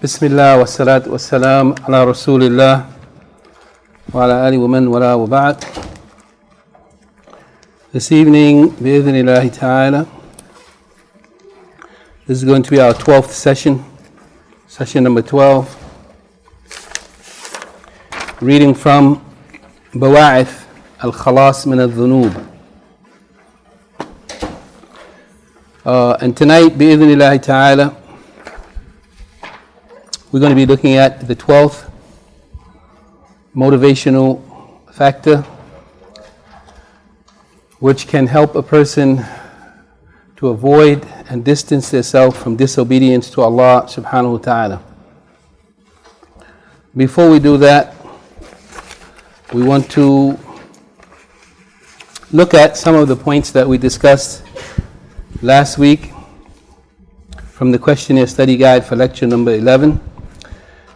Bismillah wa salatu wa salam ala Rasulillah wa ala alihi wa man wala wa ba'd. This evening, bi'idhnillahi ta'ala, this is going to be our 12th session, session number 12, reading from Bawa'ith al-Khalas min al-Dhunub. And tonight, bi'idhnillahi ta'ala, we're going to be looking at the 12th motivational factor, which can help a person to avoid and distance themselves from disobedience to Allah subhanahu wa ta'ala. Before we do that, we want to look at some of the points that we discussed last week from the questionnaire study guide for lecture number 11.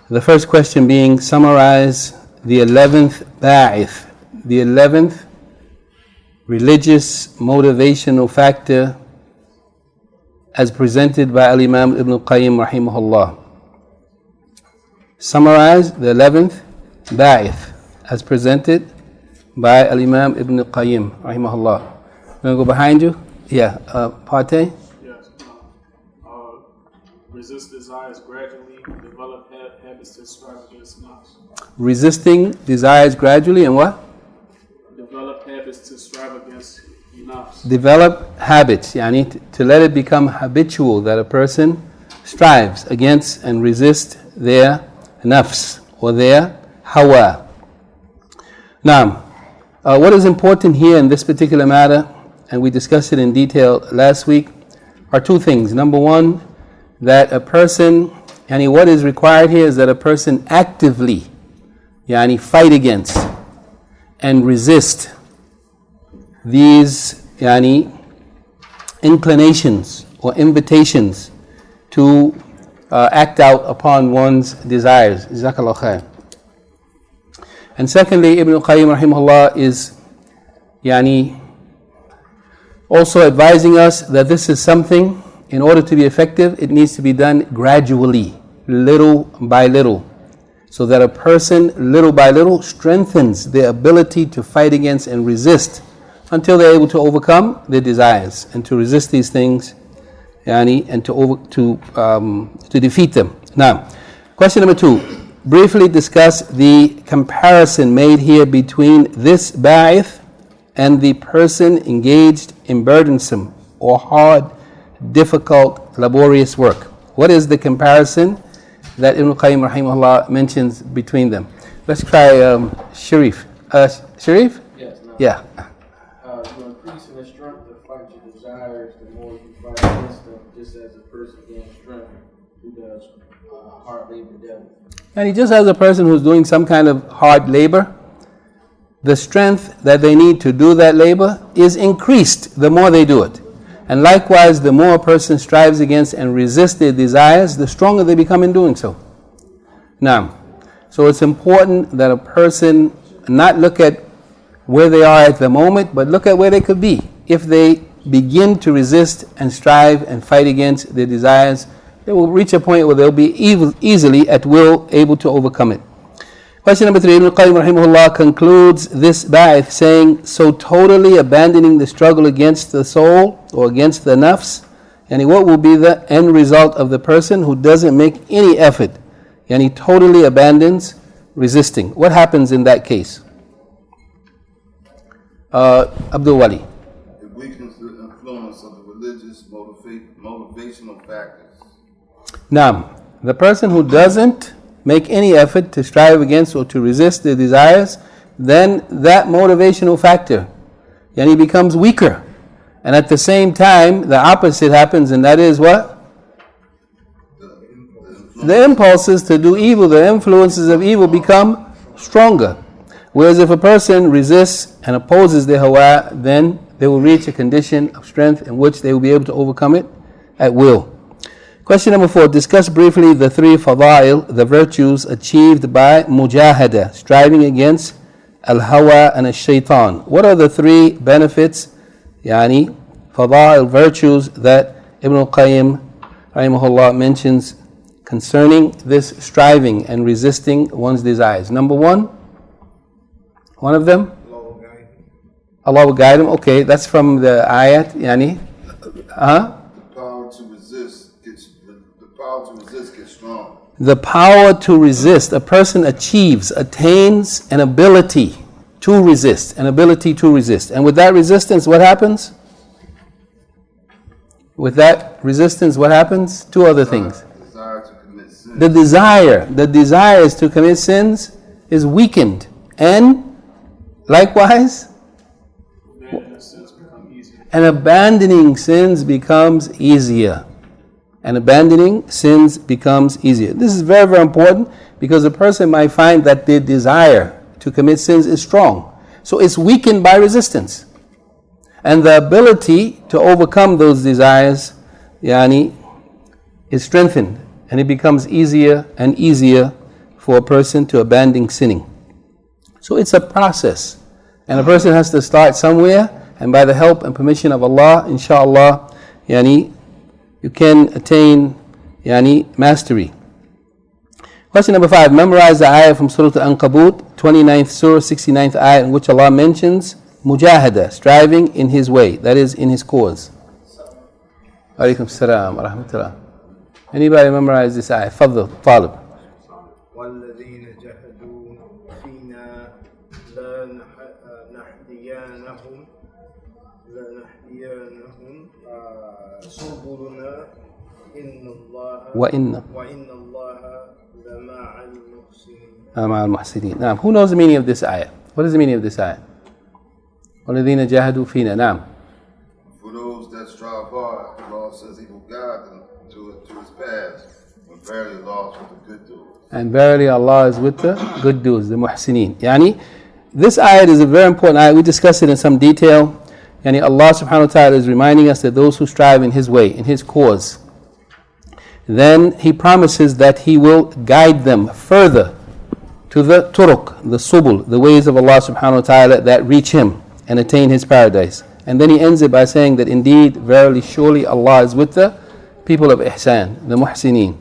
The first question being, summarize the 11th ba'ith, the 11th religious motivational factor as presented by Al-Imam Ibn al-Qayyim rahimahullah. Summarize the 11th ba'ith as presented by Al-Imam Ibn al-Qayyim rahimahullah. I'm going to go behind you. Yeah, Partey? Yes. Resist desires gradually, develop habits to strive against nafs. Resisting desires gradually and what? Develop habits to strive against nafs. Develop habits, yani to let it become habitual that a person strives against and resists their nafs or their hawa. Now, what is important here in this particular matter, and we discussed it in detail last week, are two things. Number one, that a person, yani what is required here is that a person actively, yani fight against and resist these yani inclinations or invitations to act out upon one's desires. Jazakallah khair. And secondly, Ibn al-Qayyim rahimahullah is yani also advising us that this is something, in order to be effective, it needs to be done gradually, little by little, so that a person, little by little, strengthens their ability to fight against and resist until they're able to overcome their desires and to resist these things, yani, and to defeat them. Now, question number 2. Briefly discuss the comparison made here between this ba'ith and the person engaged in burdensome or hard, difficult, laborious work. What is the comparison that Ibn al-Qayyim rahimahullah mentions between them? Let's try Sharif. Sharif? Yes. No. Yeah. You increase in the strength to fight your desires, the more you fight against them, just as a person gains strength who does hard labor daily. And just as a person who's doing some kind of hard labor, the strength that they need to do that labor is increased the more they do it. And likewise, the more a person strives against and resists their desires, the stronger they become in doing so. Now, so it's important that a person not look at where they are at the moment, but look at where they could be. If they begin to resist and strive and fight against their desires, they will reach a point where they'll be easily, at will, able to overcome it. Question number 3, Ibn al-Qayyim rahimahullah concludes this ba'ith saying, so totally abandoning the struggle against the soul or against the nafs, yani what will be the end result of the person who doesn't make any effort, yani totally abandons resisting? What happens in that case? Abdul Wali. It weakens the influence of the religious motivational factors. Now, the person who doesn't make any effort to strive against or to resist their desires, then that motivational factor, yani becomes weaker. And at the same time, the opposite happens, and that is what? The impulses to do evil, the influences of evil become stronger. Whereas if a person resists and opposes their hawa, then they will reach a condition of strength in which they will be able to overcome it at will. Question number 4. Discuss briefly the 3 fada'il, the virtues achieved by mujahada, striving against al-hawa and al-shaytan. What are the 3 benefits, yani fada'il, virtues that Ibn al-Qayyim rahimahullah mentions concerning this striving and resisting one's desires. Number one of them, Allah will guide him. Okay, that's from the ayat. Yani, The power to resist gets strong. the power to resist. A person attains an ability to resist, And with that resistance, what happens? With that resistance, what happens? Two other things. Desire to commit sin. The desire to commit sins is weakened, and likewise, abandoning sins becomes easier. This is very, very important, because a person might find that their desire to commit sins is strong, so it's weakened by resistance, and the ability to overcome those desires is strengthened, and it becomes easier and easier for a person to abandon sinning. So it's a process, and a person has to start somewhere, and by the help and permission of Allah, inshallah, you can attain mastery. Question number 5. Memorize the ayah from Surah Al-Ankabut, 29th Surah, 69th ayah, in which Allah mentions mujahada, striving in His way, that is, in His cause. Alaikum salam wa rahmatullah. Anybody memorize this ayah? Fadl, Talib. وَالَّذِينَ جَهَدُوا فِينَا لَنَهْدِيَنَّهُمْ سُبُلَنَا وَإِنَّ اللَّهَ لَمَعَ الْمُحْسِنِينَ. Naam. Who knows the meaning of this ayah? What is the meaning of this ayah? وَالَّذِينَ جَهَدُوا فِينَا. Naam. For those that strive hard, Allah says He will guide them to His path. And verily Allah is with the good doers. And verily Allah is with the good doers, the muhsineen. This ayah is a very important ayah. We discussed it in some detail. Allah subhanahu wa ta'ala is reminding us that those who strive in His way, in His cause, then He promises that He will guide them further to the turuq, the subul, the ways of Allah subhanahu wa ta'ala that reach Him and attain His paradise. And then He ends it by saying that indeed, verily, surely Allah is with the people of ihsan, the muhsineen.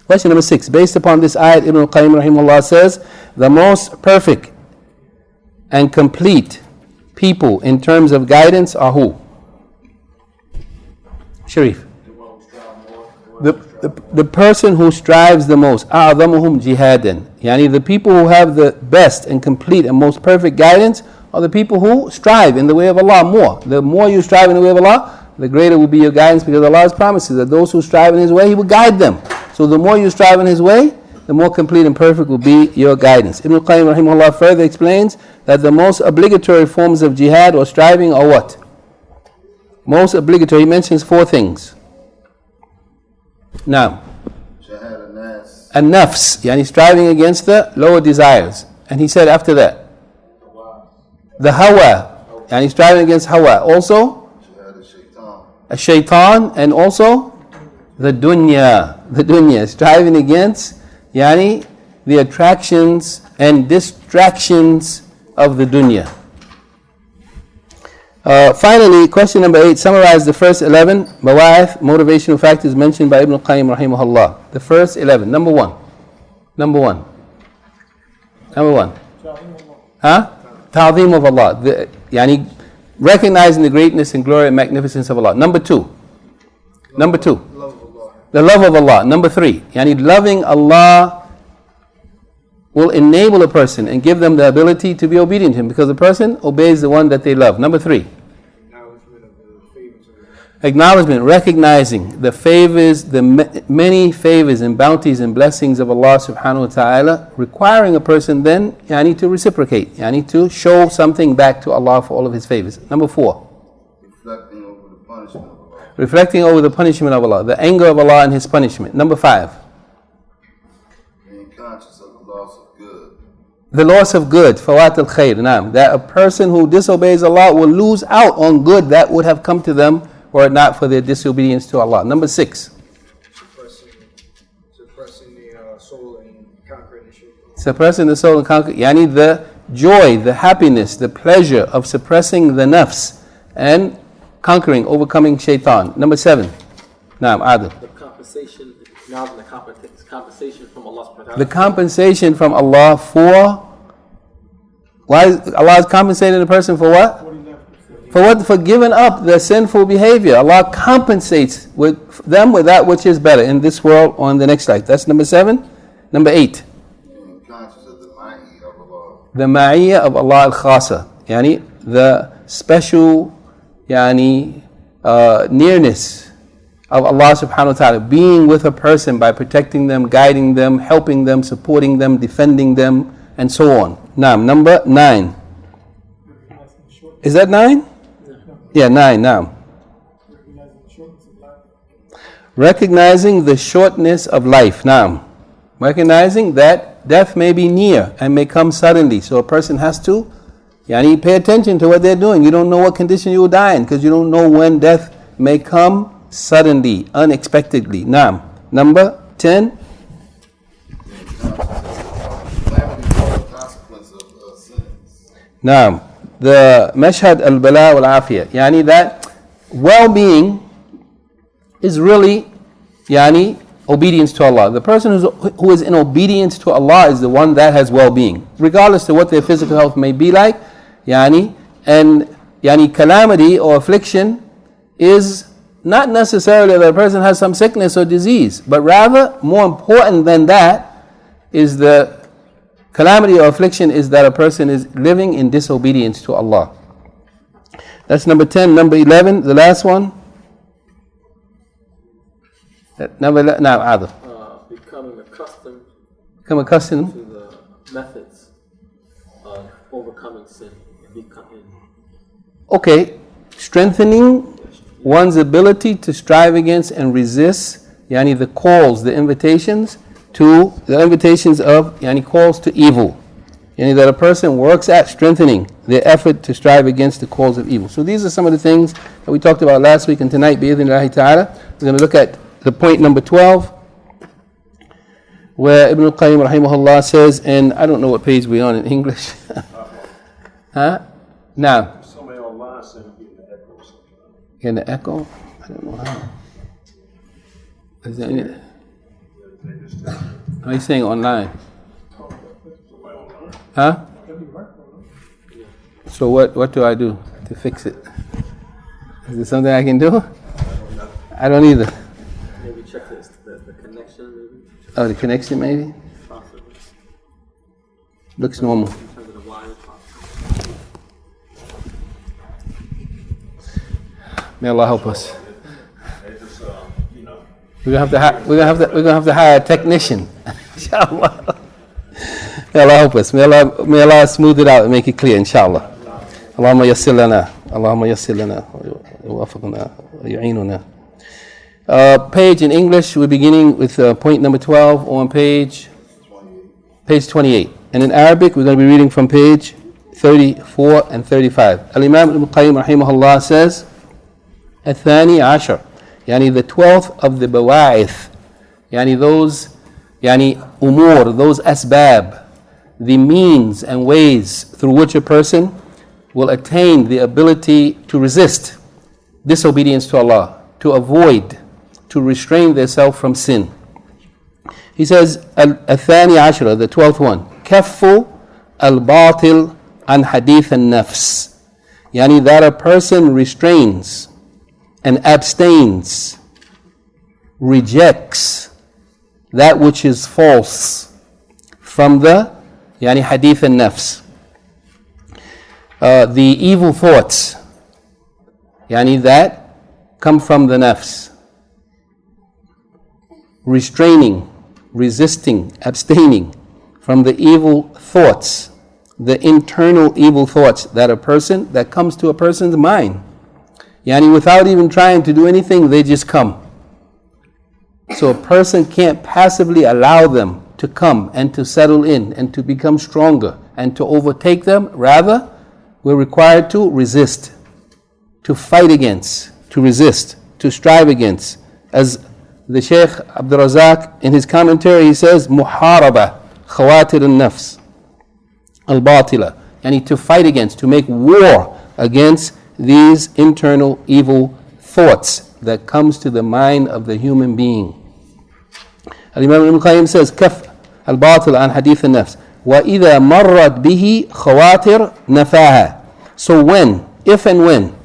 Question number 6. Based upon this ayat, Ibn al-Qayyim rahimahullah says, the most perfect and complete people in terms of guidance are who? Sharif. The person who strives the most. أَعْظَمُهُمْ جِهَادًا. The people who have the best and complete and most perfect guidance are the people who strive in the way of Allah more. The more you strive in the way of Allah, the greater will be your guidance, because Allah's promises that those who strive in His way, He will guide them. So the more you strive in His way, the more complete and perfect will be your guidance. Ibn al-Qayyim rahimahullah further explains that the most obligatory forms of jihad or striving are what? Most obligatory. He mentions 4 things. Now, an-nafs, striving against the lower desires. And he said after that, the hawa, striving against hawa. Also, Ash-Shaytan, and also the dunya, striving against the attractions and distractions of the dunya. Finally, question number 8. Summarize the first 11 mawa'ith, motivational factors mentioned by Ibn al-Qayyim rahimahullah. The first 11. Number one. Ta'zeem of Allah. Recognizing the greatness and glory and magnificence of Allah. Number two. The love of Allah. Number 3. Loving Allah will enable a person and give them the ability to be obedient to Him, because the person obeys the one that they love. Number 3. Acknowledgement, recognizing the favors, the many favors and bounties and blessings of Allah subhanahu wa ta'ala, requiring a person then to reciprocate, to show something back to Allah for all of His favors. Number 4. Reflecting over the punishment of Allah, the anger of Allah and His punishment. Number 5. Being conscious of the loss of good. The loss of good, fawat al-khair, that a person who disobeys Allah will lose out on good that would have come to them were it not for their disobedience to Allah. Number 6. Suppressing the soul and conquering the shaitan. Suppressing the soul and conquering, the joy, the happiness, the pleasure of suppressing the nafs and conquering, overcoming shaitan. Number 7. Adil. The compensation Acknowledging the compensation from Allah subhanahu wa ta'ala. The compensation from Allah for, why is Allah is compensating the person for what? For what? For giving up their sinful behavior. Allah compensates with them with that which is better in this world or in the next life. That's number 7. Number 8. Being conscious of the ma'iyah of Allah. The ma'iyah of Allah al-khasa. Yani the special nearness of Allah subhanahu wa ta'ala. Being with a person by protecting them, guiding them, helping them, supporting them, defending them, and so on. Now, number 9. Is that 9? Yeah, 9 now. Recognizing the shortness of life. Now, recognizing that death may be near and may come suddenly. So a person has to pay attention to what they're doing. You don't know what condition you will die in because you don't know when death may come suddenly, unexpectedly. Now, number 10. Now, the mashhad al-bala wal-afiyah, yani that well-being is really obedience to Allah. The person who is in obedience to Allah is the one that has well-being, regardless of what their physical health may be like. And calamity or affliction is not necessarily that a person has some sickness or disease, but rather more important than that is the calamity or affliction is that a person is living in disobedience to Allah. That's number 10. Number 11, the last one. Now, Adil. Becoming accustomed Become accustomed to the methods of overcoming sin. Okay, strengthening one's ability to strive against and resist the calls, the invitations of calls to evil. That a person works at strengthening their effort to strive against the calls of evil. So these are some of the things that we talked about last week, and tonight, bi'idhnillahi ta'ala, we're going to look at the point number 12, where Ibn al-Qayyim rahimahullah says, and I don't know what page we're on in English. Huh? Now. Somebody online said getting the echo. Getting the echo? I don't know how. Is there any? Are you saying online? Huh? So what do I do to fix it? Is there something I can do? I don't either. Maybe check the connection maybe. Oh, the connection maybe? Possibly. Looks normal. In terms of the wire, possibly. May Allah help us. We're gonna have to hire a technician. Inshallah. May Allah help us. May Allah smooth it out and make it clear, inshallah. Allahumma yassir lana. Allahumma yassir lana. Wa wafiqna wa yu'inuna. Page in English, we're beginning with point number 12 on page 28. And in Arabic, we're going to be reading from page 34 and 35. Al-Imam Ibn Qayyim rahimahullah says, الثاني عشر, the 12th of the bawa'ith, those umur, those asbab, the means and ways through which a person will attain the ability to resist disobedience to Allah, to avoid, to restrain themselves from sin. He says, الثاني عشر, the 12th one, كف الباطل عن حديث النفس, that a person restrains and abstains, rejects that which is false from the hadith al-nafs, the evil thoughts that come from the nafs. Restraining, resisting, abstaining from the evil thoughts, the internal evil thoughts that comes to a person's mind. Without even trying to do anything, they just come. So a person can't passively allow them to come and to settle in and to become stronger and to overtake them. Rather, we're required to resist, to fight against, to resist, to strive against. As the Shaykh Abdur-Razzaaq in his commentary, he says, muharaba khawatir al-nafs al-batila, to fight against, to make war against these internal evil thoughts that comes to the mind of the human being. Al-Imam Ibn Qayyim says, كف الباطل عن حديث النفس وإذا مرت به خواطر نفاها. So when, if and when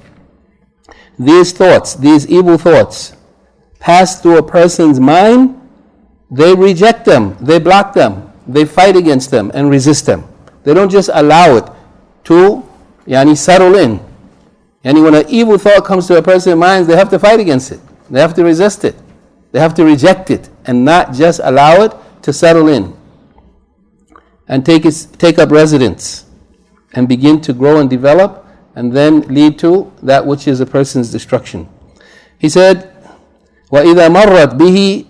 these thoughts, these evil thoughts pass through a person's mind, they reject them, they block them, they fight against them and resist them. They don't just allow it to settle in. When an evil thought comes to a person's mind, they have to fight against it. They have to resist it. They have to reject it and not just allow it to settle in and take up residence and begin to grow and develop and then lead to that which is a person's destruction. He said, وَإِذَا مَرَّتْ بِهِ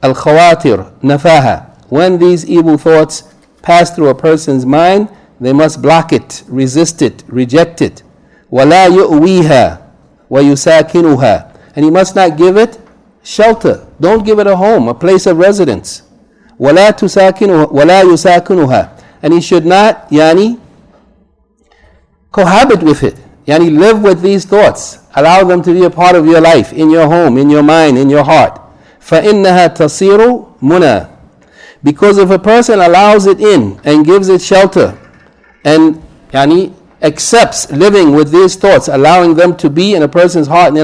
الْخَوَاطِرُ نَفَاهَا. When these evil thoughts pass through a person's mind, they must block it, resist it, reject it. وَلَا يُؤْوِيهَا وَيُسَاكِنُهَا. And he must not give it shelter. Don't give it a home, a place of residence. وَلَا يُسَاكِنُهَا. And he should not cohabit with it. Live with these thoughts. Allow them to be a part of your life, in your home, in your mind, in your heart. فَإِنَّهَا تَصِيرُ مُنَى. Because if a person allows it in and gives it shelter and accepts living with these thoughts, allowing them to be in a person's heart and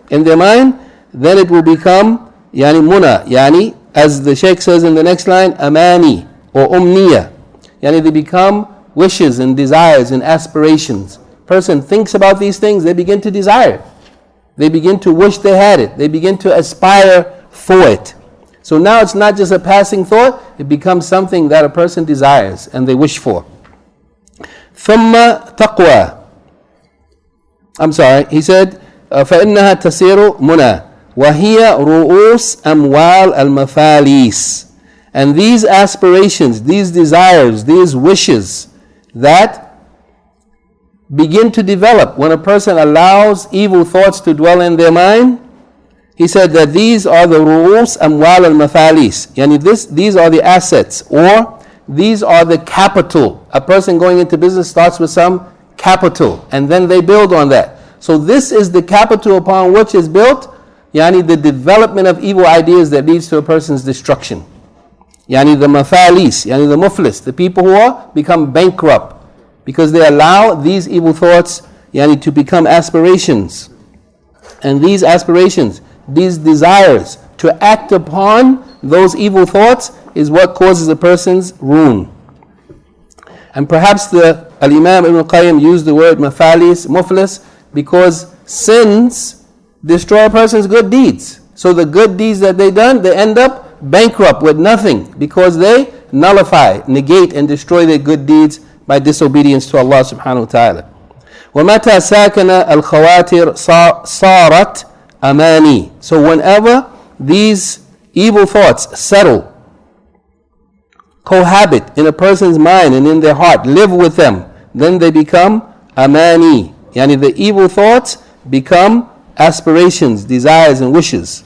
in their mind, then it will become muna. As the Shaykh says in the next line, amani or umniya. They become wishes and desires and aspirations. Person thinks about these things, they begin to desire it. They begin to wish they had it. They begin to aspire for it. So now it's not just a passing thought, it becomes something that a person desires and they wish for. ثم تقوى. He said, فإنها تسير منى وهي رؤوس أموال المفاليس. And these aspirations, these desires, these wishes that begin to develop when a person allows evil thoughts to dwell in their mind, he said that these are the ru'us amwal al-mafalis. These are the assets, or these are the capital. A person going into business starts with some capital and then they build on that. So this is the capital upon which is built the development of evil ideas that leads to a person's destruction. The mafalis, the muflis, the people who become bankrupt because they allow these evil thoughts to become aspirations. And these aspirations, these desires to act upon those evil thoughts is what causes a person's ruin. And perhaps the Al-Imam Ibn Qayyim used the word mafalis, muflis, because sins destroy a person's good deeds. So the good deeds that they done, they end up bankrupt with nothing because they nullify, negate and destroy their good deeds by disobedience to Allah subhanahu wa ta'ala. وَمَتَى سَاكَنَ الْخَوَاتِرْ صَارَتْ أَمَانِي. So whenever these evil thoughts settle, cohabit in a person's mind and in their heart, live with them, then they become amani. The evil thoughts become aspirations, desires and wishes.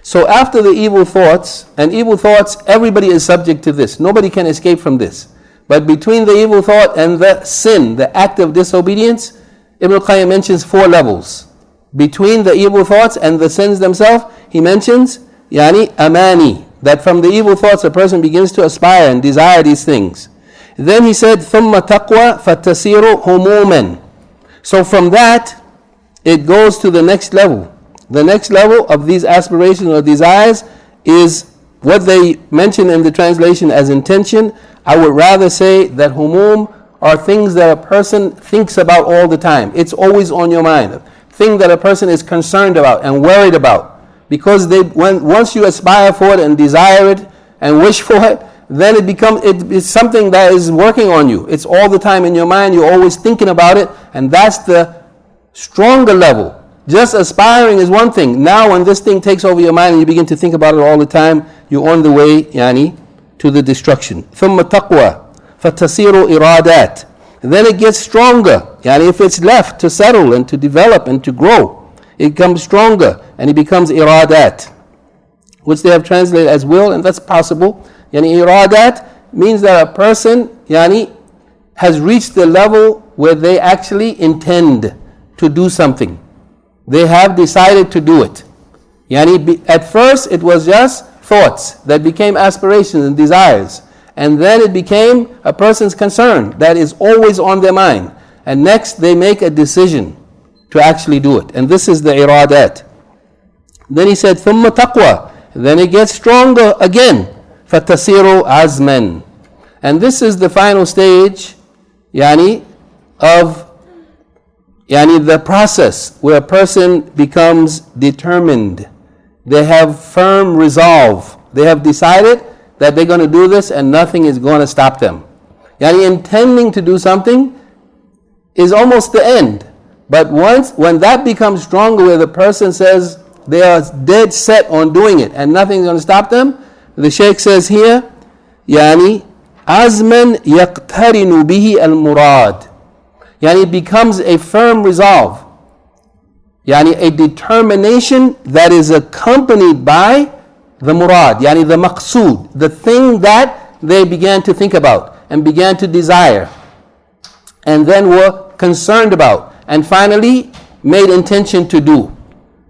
So after the evil thoughts, and evil thoughts, everybody is subject to this. Nobody can escape from this. But between the evil thought and the sin, the act of disobedience, Ibn Qayyim mentions 4 levels. Between the evil thoughts and the sins themselves, he mentions amani, that from the evil thoughts a person begins to aspire and desire these things. Then he said, ثُمَّ تَقْوَى فَتَسِيرُ هُمُومًا. So from that, it goes to the next level. The next level of these aspirations or desires is what they mention in the translation as intention. I would rather say that humum are things that a person thinks about all the time. It's always on your mind. A thing that a person is concerned about and worried about. Because once you aspire for it and desire it and wish for it, then it's something that is working on you. It's all the time in your mind. You're always thinking about it, and that's the stronger level. Just aspiring is one thing. Now when this thing takes over your mind and you begin to think about it all the time, you're on the way to the destruction. ثُمَّ تَقْوَى فَتَسِيرُ إِرَادَاتٍ. Then it gets stronger. If it's left to settle and to develop and to grow, it becomes stronger and it becomes iradat, which they have translated as will, and that's possible. Iradat means that a person has reached the level where they actually intend to do something. They have decided to do it. At first it was just thoughts, that became aspirations and desires. And then it became a person's concern that is always on their mind. And next they make a decision to actually do it. And this is the iradat. Then he said, ثُمَّ تَقْوَى. Then it gets stronger again. فَتَصِيرُ عَزْمًا. And this is the final stage of the process where a person becomes determined. They have firm resolve. They have decided that they're going to do this and nothing is going to stop them. Intending to do something is almost the end. But when that becomes stronger, where the person says they are dead set on doing it and nothing's going to stop them, the Shaykh says here, azman yaqtarinu bihi al-murad. It becomes a firm resolve. A determination that is accompanied by the murad, the maqsood, the thing that they began to think about and began to desire and then were concerned about and finally made intention to do.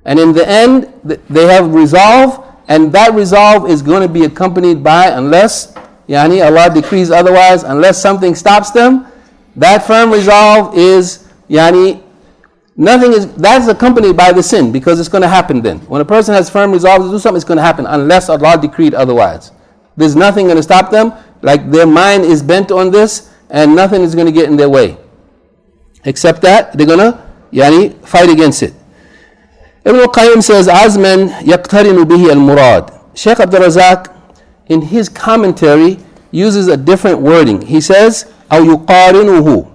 And in the end, they have resolve, and that resolve is going to be accompanied by, unless Allah decrees otherwise, unless something stops them, that firm resolve is, that's accompanied by the sin, because it's going to happen then. When a person has firm resolve to do something, it's going to happen unless Allah decreed otherwise. There's nothing going to stop them, like their mind is bent on this, and nothing is going to get in their way. Except that they're going to fight against it. Ibn al-Qayyim says, Azman yaqtarinu bihi al-murad. Shaykh Abdur-Razzaaq, in his commentary, uses a different wording. He says, أو يقارنه.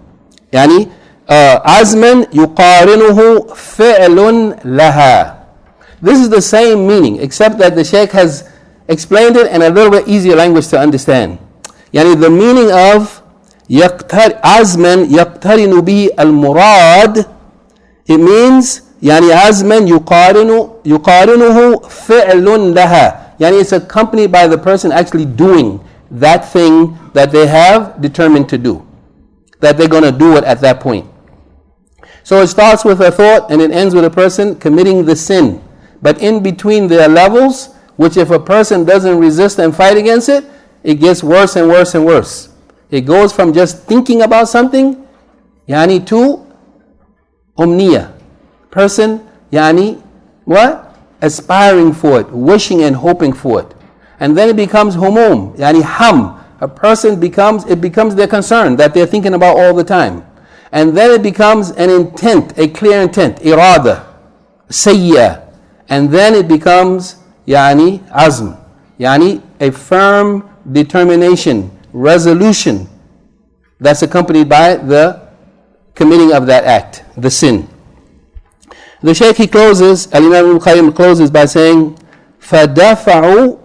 Azman yuqarinuhu fi'lun laha. This is the same meaning, except that the Shaykh has explained it in a little bit easier language to understand. The meaning of azman yaqtarinu bihi al-murad, it means azman yuqarinuhu fi'lun laha. It's accompanied by the person actually doing that thing that they have determined to do, that they're going to do it at that point. So it starts with a thought and it ends with a person committing the sin. But in between there are levels, which if a person doesn't resist and fight against it, it gets worse and worse and worse. It goes from just thinking about something, to umniya. Person, what? Aspiring for it, wishing and hoping for it. And then it becomes humum, ham. A person becomes their concern that they're thinking about all the time. And then it becomes an intent, a clear intent, irada, sayyah. And then it becomes, azm, a firm determination, resolution that's accompanied by the committing of that act, the sin. The Shaykh, he closes, Al-Imam Al-Qayyim closes by saying, فَدَفَعُ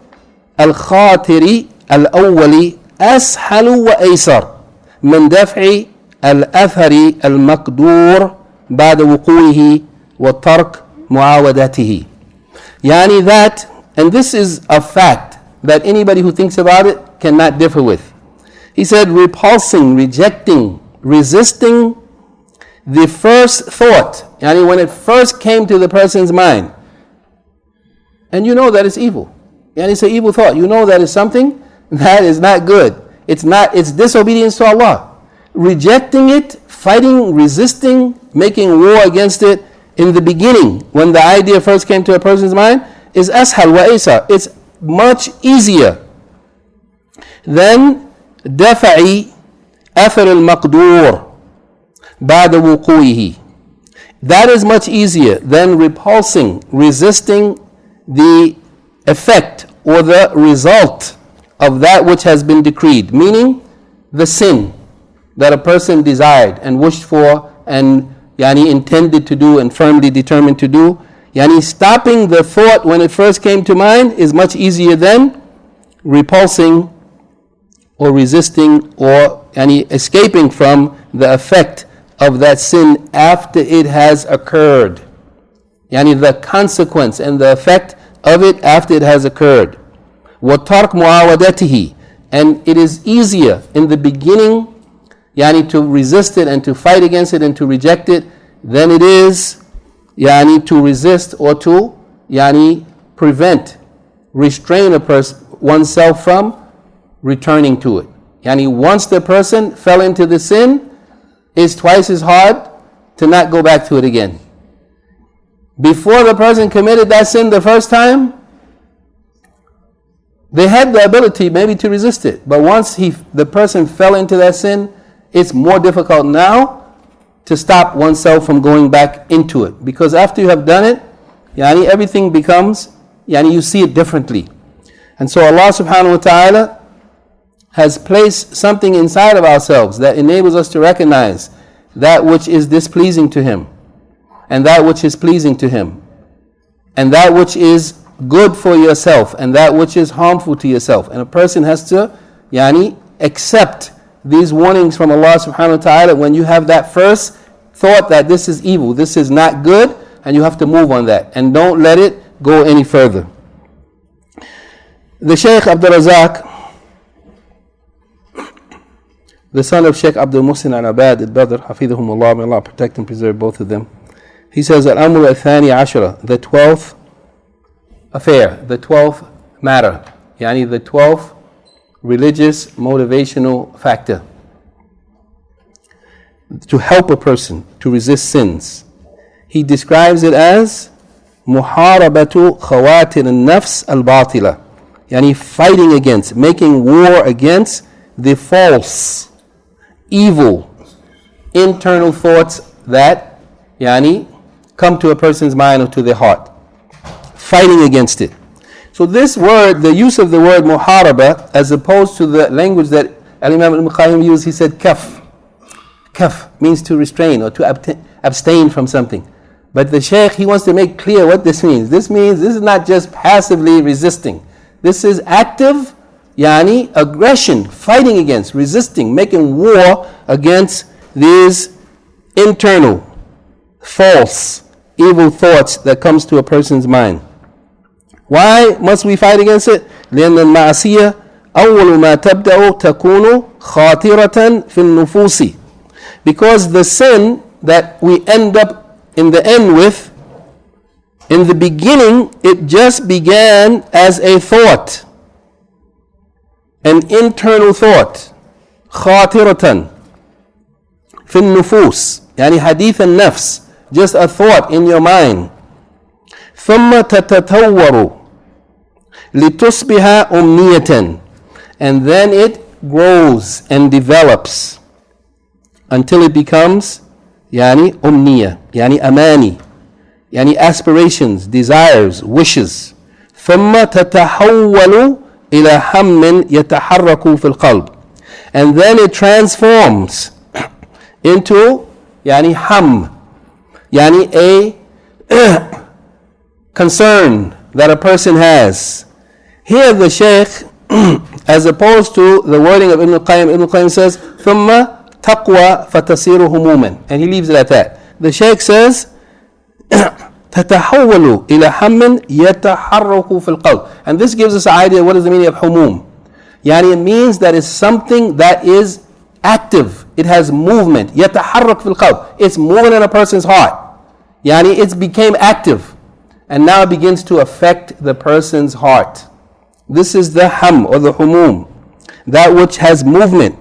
الْخَاطِرِ الْأَوَّلِ أَسْحَلُ وَأَيْسَرُ مِنْ دَفْعِ الأثر المقدور بعد وقوعه وترك معاودته. That, and this is a fact that anybody who thinks about it cannot differ with. He said, repulsing, rejecting, resisting the first thought, when it first came to the person's mind, and you know that it's evil, it's an evil thought, you know that it's something that is not good, it's disobedience to Allah. Rejecting it, fighting, resisting, making war against it in the beginning, when the idea first came to a person's mind, is ashal wa aysar. It's much easier than dafa'i athar al-maqdur ba'da wuqu'ihi. That is much easier than repulsing, resisting the effect or the result of that which has been decreed, meaning the sin that a person desired and wished for and intended to do and firmly determined to do. Stopping the thought when it first came to mind is much easier than repulsing or resisting or escaping from the effect of that sin after it has occurred. The consequence and the effect of it after it has occurred. وَتَرْكْ مُعَاوَدَتِهِ. And it is easier in the beginning to resist it and to fight against it and to reject it than it is to resist or to prevent restrain oneself from returning to it. Yani once the person fell into the sin, it's twice as hard to not go back to it again. Before the person committed that sin the first time, they had the ability maybe to resist it. But once the person fell into that sin, it's more difficult now to stop oneself from going back into it. Because after you have done it, yani everything becomes, yani you see it differently. And so Allah subhanahu wa ta'ala has placed something inside of ourselves that enables us to recognize that which is displeasing to Him, and that which is pleasing to Him, and that which is good for yourself, and that which is harmful to yourself. And a person has to accept these warnings from Allah subhanahu wa ta'ala when you have that first thought that this is evil, this is not good, and you have to move on that and don't let it go any further. The Shaykh Abdur-Razzaaq, the son of Shaykh Abdul-Muhsin al-Badr, HafidhahumAllaah, may Allah protect and preserve both of them. He says, Al-Amr al-Thani Ashara, the 12th affair, the 12th matter, yani the 12th religious motivational factor to help a person to resist sins. He describes it as muharabatu khawatir al-nafs al-batila, yani fighting against, making war against the false, evil, internal thoughts that come to a person's mind or to their heart. Fighting against it. So this word, the use of the word muharaba, as opposed to the language that Al-Imam al-Qayyim used, he said kaf. Kaf means to restrain or to abstain from something. But the Shaykh, he wants to make clear what this means. This means this is not just passively resisting. This is active, aggression, fighting against, resisting, making war against these internal, false, evil thoughts that comes to a person's mind. Why must we fight against it? لأن المعصية أول ما تبدأ تكون خاطرة في النفوس. Because the sin that we end up in the end with, in the beginning, it just began as a thought, an internal thought, خاطرة في النفوس, يعني حديث النفس, just a thought in your mind. ثم تتطور لتصبح أمنية, and then it grows and develops until it becomes أمنية, أماني, aspirations, desires, wishes. ثم تتحول إلى هم يتحرك في القلب, and then it transforms into ham, a concern that a person has. Here the Shaykh, as opposed to the wording of Ibn al-Qayyim says, ثُمَّ تَقْوَى فَتَصِيرُ هُمُومًا, and he leaves it at that. The Shaykh says, تَتَحَوَّلُ إِلَى حَمٍّ يَتَحَرَّكُ فِي الْقَلْبِ, and this gives us an idea of what is the meaning of humum. It means that it's something that is active, it has movement. يَتَحَرَّكُ فِي الْقَلْبِ, it's moving in a person's heart. It became active, and now it begins to affect the person's heart. This is the ham or the humum, that which has movement.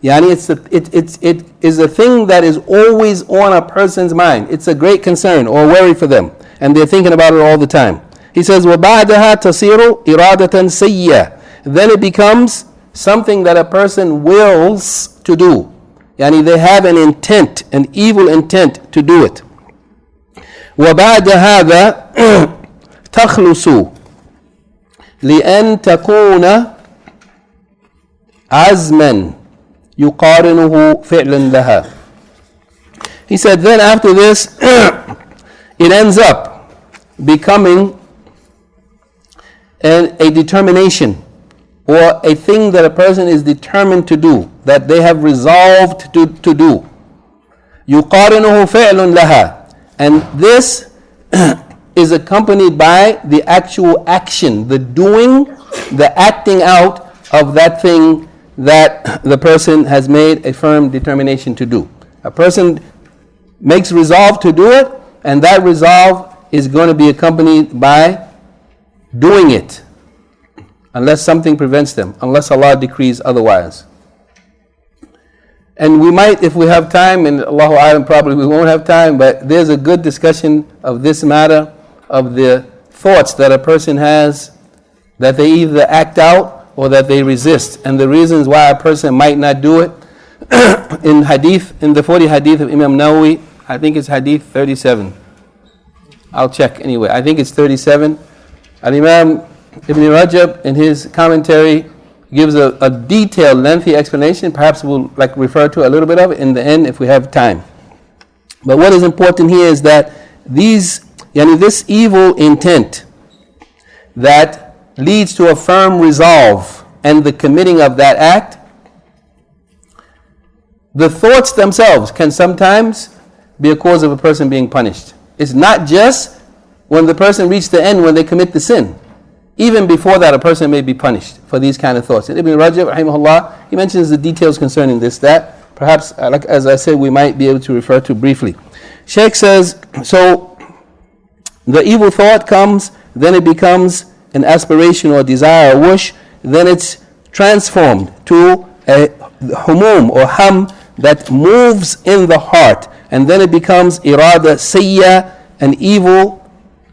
It is a thing that is always on a person's mind. It's a great concern or worry for them, and they're thinking about it all the time. He says, وَبَعْدَهَا تَصِيرُ إِرَادَةً سَيِّئَةً, then it becomes something that a person wills to do. They have an intent, an evil intent to do it. وبعد هذا تخلص لأن تكون عزما يقارنه فعلا لها. He said, then after this, it ends up becoming a determination, or a thing that a person is determined to do, that they have resolved to do. يقارنه فعل لها. And this is accompanied by the actual action, the doing, the acting out of that thing that the person has made a firm determination to do. A person makes resolve to do it, and that resolve is going to be accompanied by doing it. unless something prevents them, unless Allah decrees otherwise. And we might, if we have time, and Allahu A'lam, probably we won't have time, but there's a good discussion of this matter, of the thoughts that a person has, that they either act out or that they resist, and the reasons why a person might not do it. In hadith, in the 40 hadith of Imam Nawawi, I think it's hadith 37. I'll check anyway. I think it's 37. Al-Imam Ibn Rajab, in his commentary, gives a detailed, lengthy explanation. Perhaps we'll refer to a little bit of it in the end if we have time. But what is important here is that this evil intent that leads to a firm resolve and the committing of that act, the thoughts themselves can sometimes be a cause of a person being punished. It's not just when the person reaches the end when they commit the sin. Even before that, a person may be punished for these kind of thoughts. And Ibn Rajab, rahimahullah, he mentions the details concerning this, that perhaps, as I said, we might be able to refer to briefly. Shaykh says, so the evil thought comes, then it becomes an aspiration or desire or wish, then it's transformed to a humum or ham that moves in the heart, and then it becomes irada sayya, an evil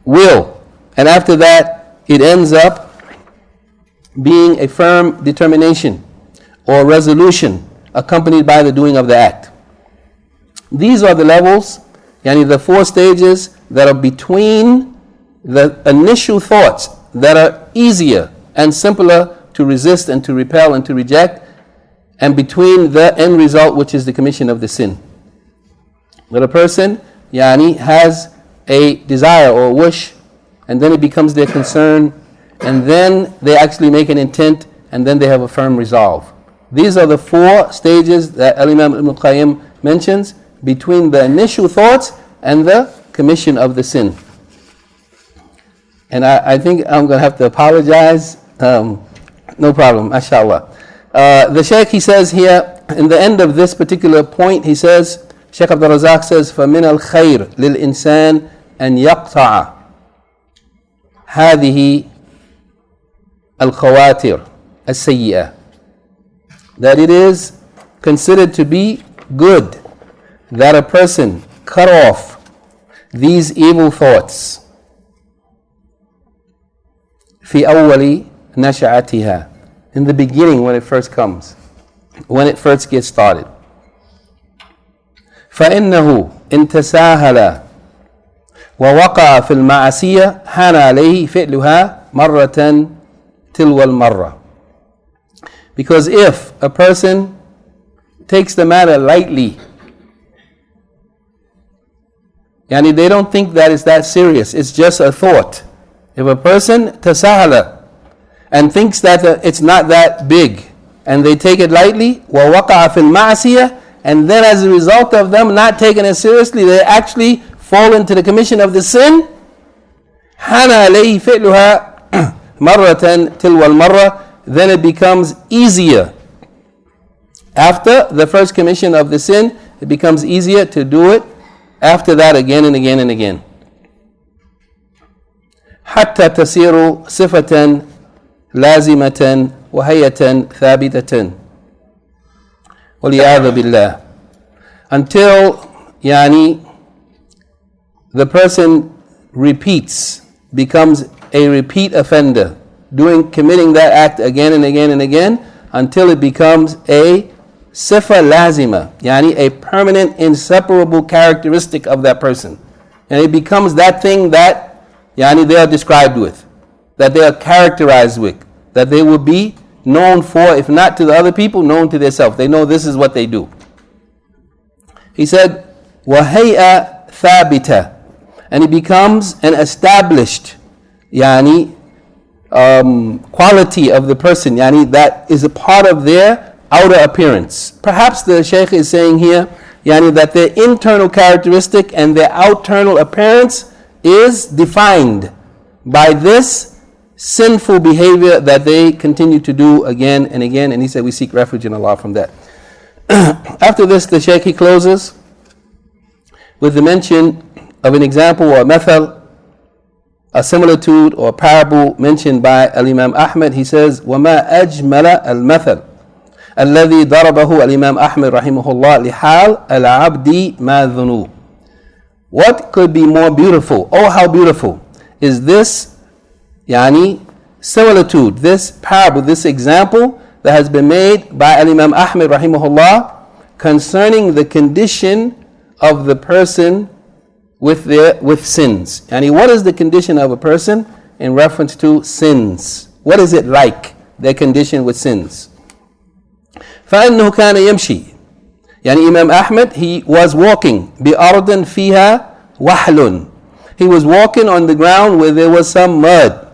will, and after that it ends up being a firm determination or resolution accompanied by the doing of the act. These are the levels, the 4 stages that are between the initial thoughts that are easier and simpler to resist and to repel and to reject, and between the end result, which is the commission of the sin. That a person has a desire or a wish, and then it becomes their concern, and then they actually make an intent, and then they have a firm resolve. These are the 4 stages that Al-Imam Ibn Qayyim mentions between the initial thoughts and the commission of the sin. And I think I'm going to have to apologize. No problem, mashallah. The Shaykh, he says here, in the end of this particular point, he says, Shaykh Abdur-Razzaaq says, فَمِنَ الْخَيْرِ لِلْإِنسَانِ أَنْ يَقْطَعَ هَذِهِ الْخَوَاتِرِ السَّيِّئَةِ, that it is considered to be good that a person cut off these evil thoughts في أول نشأتها, in the beginning when it first comes, when it first gets started. فإنه إن تساهل ووقع في المعصية حان عليه فعلها مرة تلو المرة. Because if a person takes the matter lightly, they don't think that it's that serious, it's just a thought. If a person tasahala and thinks that it's not that big, and they take it lightly, وَوَقَعَ فِي الْمَعْصِيَةِ, and then as a result of them not taking it seriously, they actually fall into the commission of the sin, حَانَ عَلَيْهِ فِعْلُهَا مَرَّةً تِلْوَ الْمَرَّةِ, then it becomes easier. After the first commission of the sin, it becomes easier to do it after that again and again and again. حتى تصير صفة لازمة وهيئة ثابتة والعياذ بالله, until the person repeats, becomes a repeat offender, committing that act again and again and again, until it becomes a sifa lazima, a permanent, inseparable characteristic of that person, and it becomes that thing that they are described with, that they are characterized with, that they will be known for, if not to the other people, known to themselves. They know this is what they do. He said, وَهَيْئَ ثَابِتَةً, and it becomes an established quality of the person, that is a part of their outer appearance. Perhaps the Shaykh is saying here, that their internal characteristic and their outternal appearance is defined by this sinful behavior that they continue to do again and again. And he said we seek refuge in Allah from that. After this, the Shaykh, he closes with the mention of an example or a method a similitude or parable mentioned by Al-Imam Ahmad. He says, وَمَا أَجْمَلَ الْمَثَلِ الذي ضربه الإمام أحمد رحمه الله لحال العبد ما ذنوب. What could be more beautiful? Oh, how beautiful is this similitude, this parable, this example that has been made by Imam Ahmad rahimahullah concerning the condition of the person with sins. What is the condition of a person in reference to sins? What is it like, their condition with sins? فَإِنَّهُ كَانَ يَمْشِي. Imam Ahmad, he was walking بِأَرْضٍ فِيهَا وَحْلٌ. He was walking on the ground where there was some mud.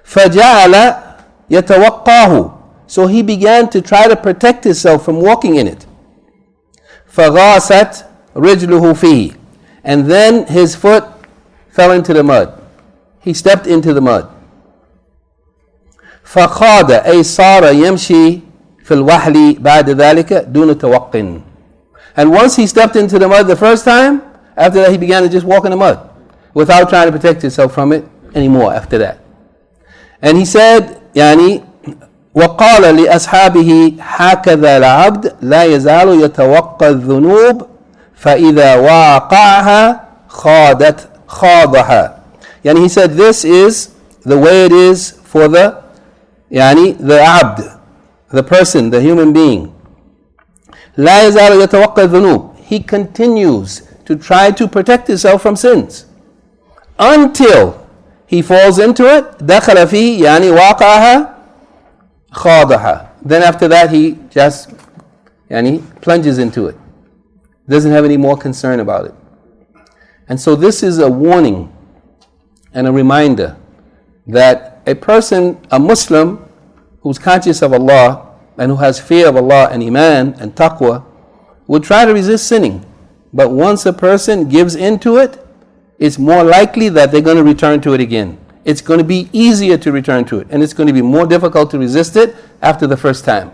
فَجَعَلَ يَتَوَقَّاهُ. So he began to try to protect himself from walking in it. فَغَاسَتْ رِجْلُهُ فِيهِ. And then his foot fell into the mud. He stepped into the mud. فَخَادَ أي صار يمشي في الوحل بعد ذلك دون توق. And once he stepped into the mud the first time, after that he began to just walk in the mud without trying to protect himself from it anymore after that. And he said, وقال لأصحابه هكذا العبد لا يزال يتوقى الذنوب فإذا واقعها خاضها. He said, this is the way it is for the abd, the person, the human being. لا يزال يتوقى الذنوب. He continues to try to protect himself from sins until he falls into it. دخل فيه واقعها خاضها. Then after that he just plunges into it. Doesn't have any more concern about it. And so this is a warning and a reminder that a person, a Muslim who's conscious of Allah and who has fear of Allah and Iman and Taqwa, will try to resist sinning. But once a person gives into it, it's more likely that they're going to return to it again. It's going to be easier to return to it, and it's going to be more difficult to resist it after the first time.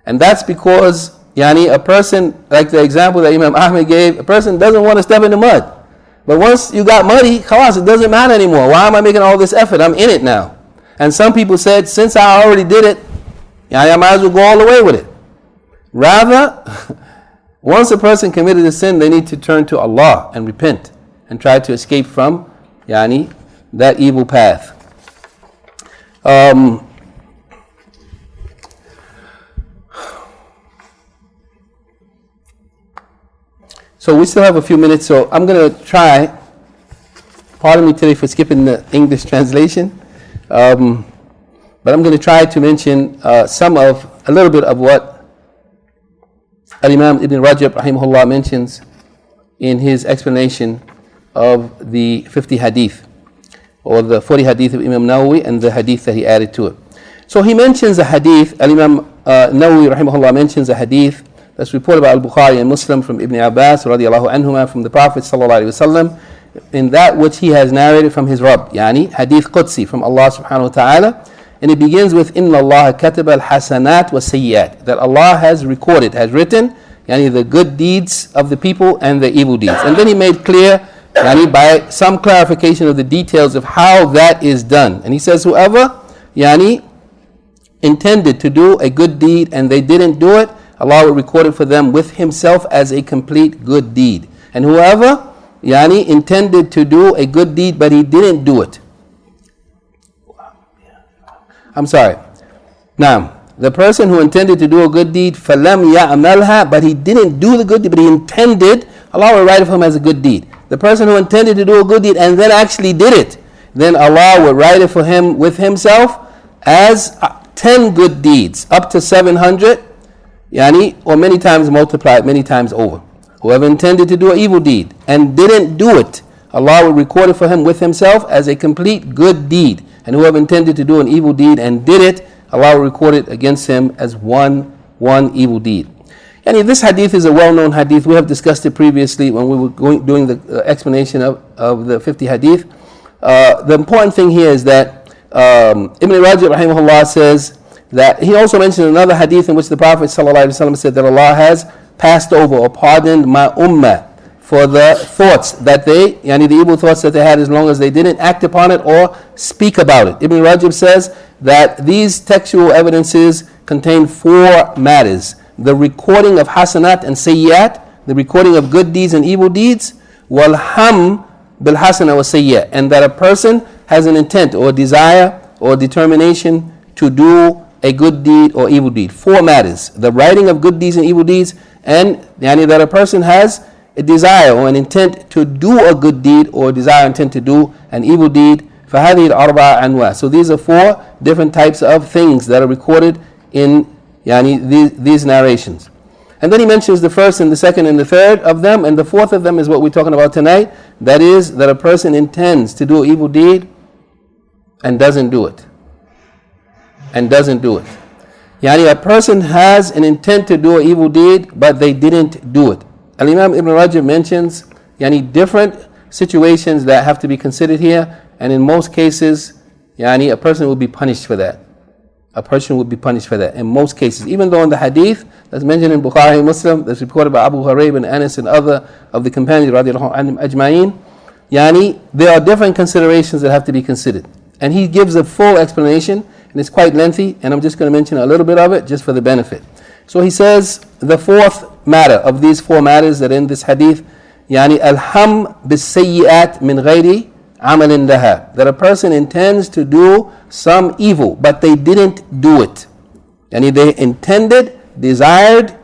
And that's because a person, like the example that Imam Ahmad gave, a person doesn't want to step in the mud. But once you got muddy, khalas, it doesn't matter anymore. Why am I making all this effort? I'm in it now. And some people said, since I already did it, I might as well go all the way with it. Rather, once a person committed a sin, they need to turn to Allah and repent and try to escape from that evil path. So we still have a few minutes, so I'm going to try, pardon me today for skipping the English translation, but I'm going to try to mention a little bit of what Al-Imam Ibn Rajab rahimahullah mentions in his explanation of the 50 hadith, or the 40 hadith of Imam Nawawi and the hadith that he added to it. So he mentions a hadith, Al-Imam Nawawi rahimahullah mentions a hadith that's reported by Al-Bukhari and Muslim from Ibn Abbas radiallahu anhuma from the Prophet sallallahu alaihi wasallam, in that which he has narrated from his Rabb, hadith Qudsi from Allah subhanahu wa ta'ala. And it begins with Inna Allah kataba al-hasanat wa sayyat, that Allah has recorded, has written the good deeds of the people and the evil deeds. And then he made clear by some clarification of the details of how that is done. And he says, whoever intended to do a good deed and they didn't do it, Allah will record it for them with himself as a complete good deed. And whoever intended to do a good deed but he didn't do it. I'm sorry. Now, the person who intended to do a good deed, فَلَمْ يَعْمَلْهَا, but he didn't do the good deed, but he intended, Allah will write it for him as a good deed. The person who intended to do a good deed and then actually did it, then Allah will write it for him with himself as 10 good deeds, up to 700, or many times multiplied, many times over. Whoever intended to do an evil deed and didn't do it, Allah will record it for him with himself as a complete good deed. And whoever intended to do an evil deed and did it, Allah will record it against him as one evil deed. This hadith is a well-known hadith. We have discussed it previously when we were doing the explanation of the 50 hadith. The important thing here is that Ibn Rajab rahimahullah says that he also mentioned another hadith in which the Prophet ﷺ said that Allah has passed over or pardoned my ummah for the thoughts that they, the evil thoughts that they had, as long as they didn't act upon it or speak about it. Ibn Rajab says that these textual evidences contain 4 matters: the recording of hasanat and sayyiat, the recording of good deeds and evil deeds, wal ham bil hasana wa sayyiat, and that a person has an intent or desire or determination to do a good deed or evil deed. 4 matters: the writing of good deeds and evil deeds, and that a person has a desire or an intent to do a good deed or desire intent to do an evil deed. فَهَذِهِ الْأَرْبَعَ أَنْوَاء. So these are 4 different types of things that are recorded in these narrations. And then he mentions the first and the second and the third of them, and the fourth of them is what we're talking about tonight. That is, that a person intends to do an evil deed and doesn't do it. And doesn't do it. A person has an intent to do an evil deed, but they didn't do it. Al-Imam Ibn Rajab mentions different situations that have to be considered here, and in most cases, a person will be punished for that. A person would be punished for that in most cases. Even though in the hadith that's mentioned in Bukhari and Muslim, that's reported by Abu Hurairah and Anas and other of the companions radiallahu anhum ajma'in, there are different considerations that have to be considered. And he gives a full explanation, and it's quite lengthy, and I'm just going to mention a little bit of it just for the benefit. So he says the fourth matter of these 4 matters that in this hadith, al-ham bis-sayyi'at min ghayri amalin laha, that a person intends to do some evil, but they didn't do it. They intended, desired,